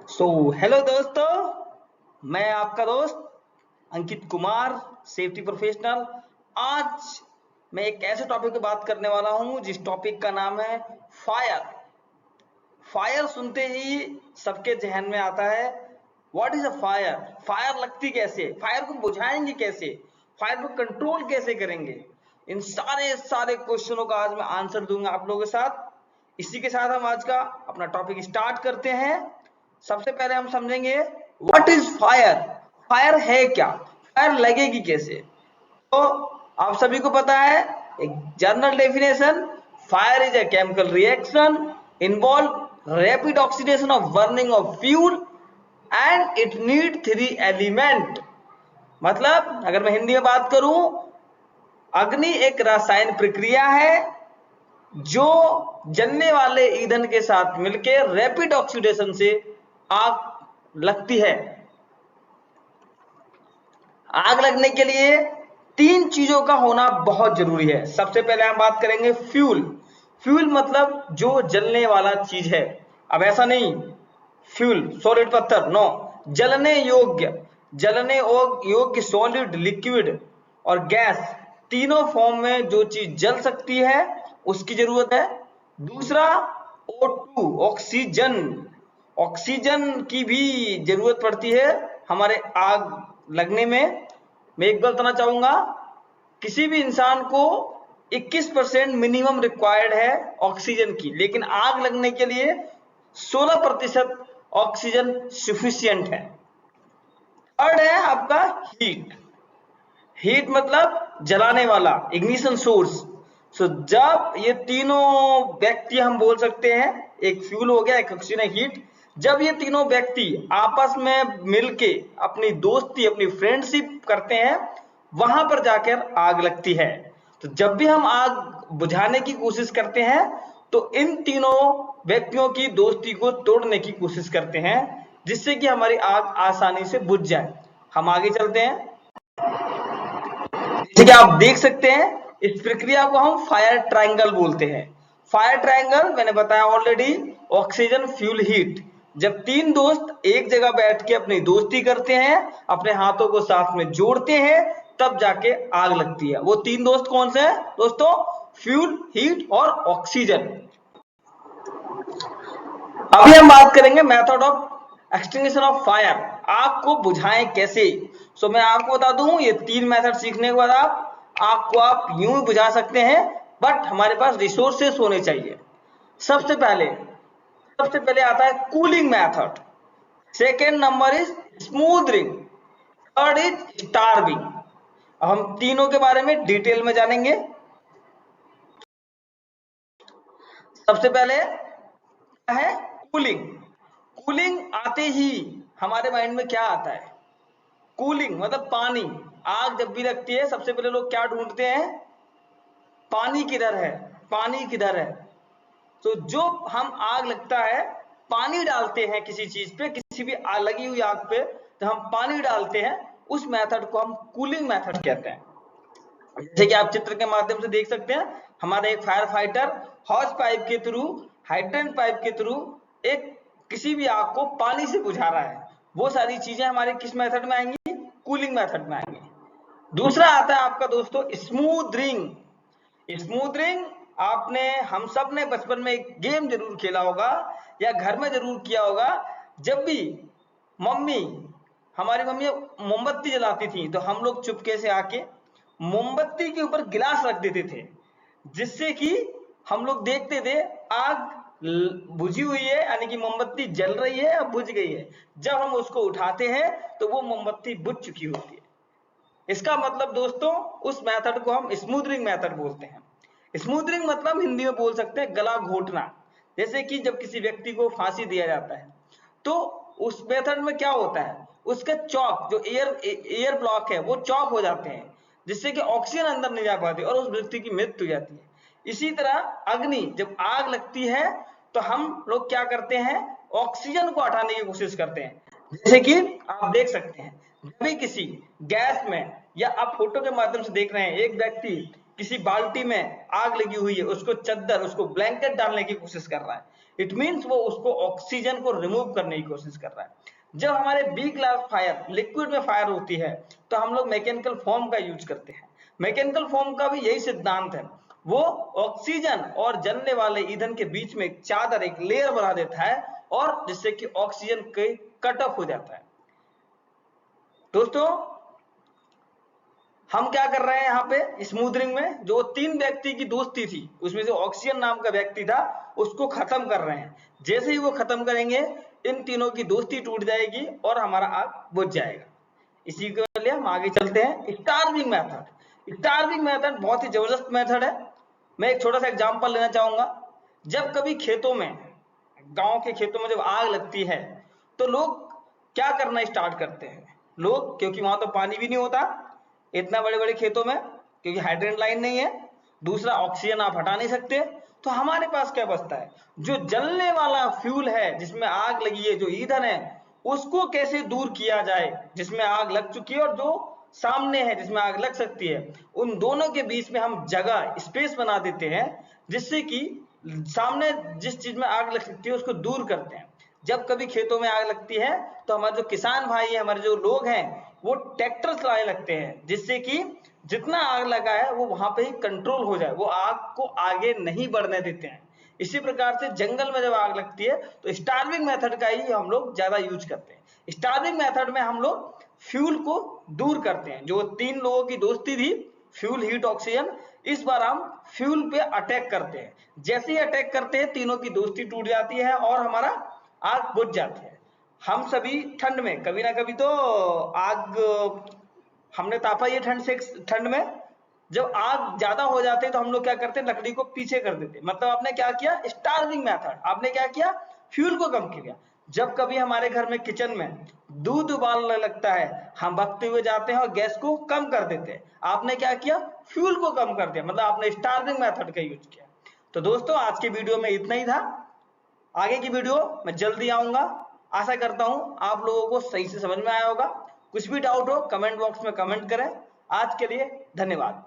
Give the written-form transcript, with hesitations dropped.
Hello दोस्तों, मैं आपका दोस्त अंकित कुमार, सेफ्टी प्रोफेशनल। आज मैं एक ऐसे टॉपिक पे बात करने वाला हूं जिस टॉपिक का नाम है फायर। फायर सुनते ही सबके जहन में आता है what is a fire. Fire लगती कैसे, फायर को बुझाएंगे कैसे, फायर को कंट्रोल कैसे करेंगे। इन सारे सारे क्वेश्चनों का आज मैं आंसर दूंगा आप लोगों के साथ। इसी के साथ हम आज का अपना टॉपिक स्टार्ट करते हैं। सबसे पहले हम समझेंगे व्हाट इज फायर। फायर है क्या, फायर लगेगी कैसे। तो आप सभी को पता है एक general definition, fire is a chemical reaction involve rapid oxidation of burning of fuel and it need three element. मतलब अगर मैं हिंदी में बात करूं, अग्नि एक रासायन प्रक्रिया है जो जलने वाले ईंधन के साथ मिलकर रैपिड ऑक्सीडेशन से आग लगती है। आग लगने के लिए तीन चीजों का होना बहुत जरूरी है। सबसे पहले हम बात करेंगे फ्यूल। फ्यूल मतलब जो जलने वाला चीज है। अब ऐसा नहीं फ्यूल सॉलिड पत्थर, नो, जलने योग्य, जलने योग्य सॉलिड, लिक्विड और गैस, तीनों फॉर्म में जो चीज जल सकती है उसकी जरूरत है। दूसरा O2 ऑक्सीजन, ऑक्सीजन की भी जरूरत पड़ती है हमारे आग लगने में। मैं एक बताना चाहूंगा, किसी भी इंसान को 21% मिनिमम रिक्वायर्ड है ऑक्सीजन की, लेकिन आग लगने के लिए 16% ऑक्सीजन सफिशिएंट है। थर्ड है आपका हीट। हीट मतलब जलाने वाला, इग्निशन सोर्स। सो जब ये तीनों व्यक्ति हम बोल सकते हैं, एक फ्यूल हो गया, एक ऑक्सीजन, हीट, जब ये तीनों व्यक्ति आपस में मिलके अपनी दोस्ती, अपनी फ्रेंडशिप करते हैं, वहां पर जाकर आग लगती है। तो जब भी हम आग बुझाने की कोशिश करते हैं तो इन तीनों व्यक्तियों की दोस्ती को तोड़ने की कोशिश करते हैं, जिससे कि हमारी आग आसानी से बुझ जाए। हम आगे चलते हैं। जैसे कि आप देख सकते हैं, इस प्रक्रिया को हम फायर ट्रायंगल बोलते हैं। फायर ट्रायंगल मैंने बताया ऑलरेडी, ऑक्सीजन फ्यूल हीट। जब तीन दोस्त एक जगह बैठ के अपनी दोस्ती करते हैं, अपने हाथों को साथ में जोड़ते हैं, तब जाके आग लगती है। वो तीन दोस्त कौन से हैं दोस्तों? फ्यूल, हीट और ऑक्सीजन। अभी हम बात करेंगे method of extinguishing of fire, आग को बुझाएं कैसे। सो मैं आपको बता दूं, ये तीन मेथड सीखने के बाद आग को आप यूं ही बुझा सकते हैं, बट हमारे पास रिसोर्सेस होने चाहिए। सबसे पहले आता है cooling method, second number is smothering, third is starving. अब हम तीनों के बारे में डिटेल में जानेंगे। सबसे पहले है कूलिंग। कूलिंग आते ही हमारे माइंड में क्या आता है? कूलिंग मतलब पानी। आग जब भी लगती है सबसे पहले लोग क्या ढूंढते हैं? पानी किधर है, पानी किधर है। तो जो हम आग लगता है, पानी डालते हैं किसी चीज पे, किसी भी लगी हुई आग पे, तो हम पानी डालते हैं, उस मेथड को हम कूलिंग मेथड कहते हैं। जैसे कि आप चित्र के माध्यम से देख सकते हैं, हमारा एक फायर फाइटर हॉज पाइप के थ्रू, हाइड्रेंट पाइप के थ्रू एक किसी भी आग को पानी से बुझा रहा है। वो सारी चीजें हमारे किस मेथड में आएंगी? कूलिंग मेथड में आएंगी। दूसरा आता है आपका दोस्तों स्मूथरिंग। स्मूथरिंग आपने, हम सब ने बचपन में एक गेम जरूर खेला होगा या घर में जरूर किया होगा। जब भी मम्मी, हमारी मम्मी मोमबत्ती जलाती थी, तो हम लोग चुपके से आके मोमबत्ती के ऊपर गिलास रख देते थे, जिससे कि हम लोग देखते थे आग बुझी हुई है, यानी कि मोमबत्ती जल रही है या बुझ गई है। जब हम उसको उठाते हैं तो वो मोमबत्ती बुझ चुकी होती है। इसका मतलब दोस्तों, उस मेथड को हम स्मूथरिंग मेथड बोलते हैं। स्मूथरिंग मतलब हिंदी में बोल सकते हैं गला घोटना। जैसे कि जब किसी व्यक्ति को फांसी दिया जाता है, तो उस मेथड में क्या होता है, उसके चौक, जो एयर ब्लॉक है, वो चौक हो जाते हैं, जिससे कि ऑक्सीजन अंदर नहीं जा पाती और उस व्यक्ति की मृत्यु हो जाती है। इसी तरह अग्नि, जब आग लगती है तो हम लोग क्या करते हैं? ऑक्सीजन को हटाने की कोशिश करते हैं। जैसे कि आप देख सकते हैं, जब भी किसी गैस में, या आप फोटो के माध्यम से देख रहे हैं, एक व्यक्ति किसी बाल्टी में आग लगी हुई है, उसको चद्दर, उसको ब्लैंकेट डालने की कोशिश कर रहा है। इट मीन्स वो उसको ऑक्सीजन को रिमूव करने की कोशिश कर रहा है। जब हमारे बी क्लास फायर लिक्विड में फायर होती है तो हम लोग मैकेनिकल फॉर्म का यूज करते हैं। मैकेनिकल फॉर्म का भी यही सिद्धांत है, वो ऑक्सीजन और जलने वाले ईंधन के बीच में एक चादर, एक लेयर बना देता है और जिससे कि ऑक्सीजन कट ऑफ हो जाता है। दोस्तों हम क्या कर रहे हैं यहाँ पे स्मूथरिंग में, जो 3 व्यक्ति की दोस्ती थी उसमें से ऑक्सीजन नाम का व्यक्ति था उसको खत्म कर रहे हैं। जैसे ही वो खत्म करेंगे इन तीनों की दोस्ती टूट जाएगी और हमारा आग बुझ जाएगा। इसी के लिए हम आगे चलते हैं। Starving method. स्टार्विंग मेथड बहुत ही जबरदस्त मेथड है। मैं एक छोटा सा एग्जांपल लेना चाहूंगा। जब कभी खेतों में, गांव के खेतों में जब आग लगती है तो लोग क्या करना स्टार्ट करते हैं, लोग, क्योंकि वहां तो पानी भी नहीं होता इतना बड़े बड़े खेतों में, क्योंकि हाइड्रेंट लाइन नहीं है, दूसरा ऑक्सीजन आप हटा नहीं सकते, तो हमारे पास क्या बचता है, जो जलने वाला फ्यूल है जिसमें आग लगी है, जो ईंधन है, उसको कैसे दूर किया जाए, जिसमें आग लग चुकी है और जो सामने है जिसमें आग लग सकती है, उन दोनों के बीच में हम जगह, स्पेस बना देते हैं, जिससे कि सामने जिस चीज में आग लग सकती है उसको दूर करते हैं। जब कभी खेतों में आग लगती है तो हमारे जो किसान भाई है, हमारे जो लोग हैं, वो ट्रैक्टर चलाने लगते हैं, जिससे कि जितना आग लगा है वो वहां पे ही कंट्रोल हो जाए, वो आग को आगे नहीं बढ़ने देते हैं। इसी प्रकार से जंगल में जब आग लगती है तो स्टार्विंग मेथड का ही हम लोग ज्यादा यूज करते हैं। स्टार्विंग मेथड में हम लोग फ्यूल को दूर करते हैं। जो 3 लोगों की दोस्ती थी, फ्यूल, हीट, ऑक्सीजन, इस बार हम फ्यूल पे अटैक करते हैं। जैसे ही अटैक करते हैं तीनों की दोस्ती टूट जाती है और हमारा आग बुझ जाती है। हम सभी ठंड में कभी ना कभी तो आग हमने तापा ही है ठंड से। ठंड में जब आग ज्यादा हो जाती है तो हम लोग क्या करते हैं, लकड़ी को पीछे कर देते हैं। मतलब आपने क्या किया, स्टार्विंग मेथड, आपने क्या किया, फ्यूल को कम किया। जब कभी हमारे घर में किचन में दूध उबालने लगता है, हम भगते हुए जाते हैं और गैस को कम कर देते हैं। आपने क्या किया, फ्यूल को कम कर दिया, मतलब आपने स्टार्विंग मेथड का यूज किया। तो दोस्तों आज की वीडियो में इतना ही था। आगे की वीडियो मैं जल्दी आऊंगा। आशा करता हूं आप लोगों को सही से समझ में आया होगा। कुछ भी डाउट हो कमेंट बॉक्स में कमेंट करें। आज के लिए धन्यवाद।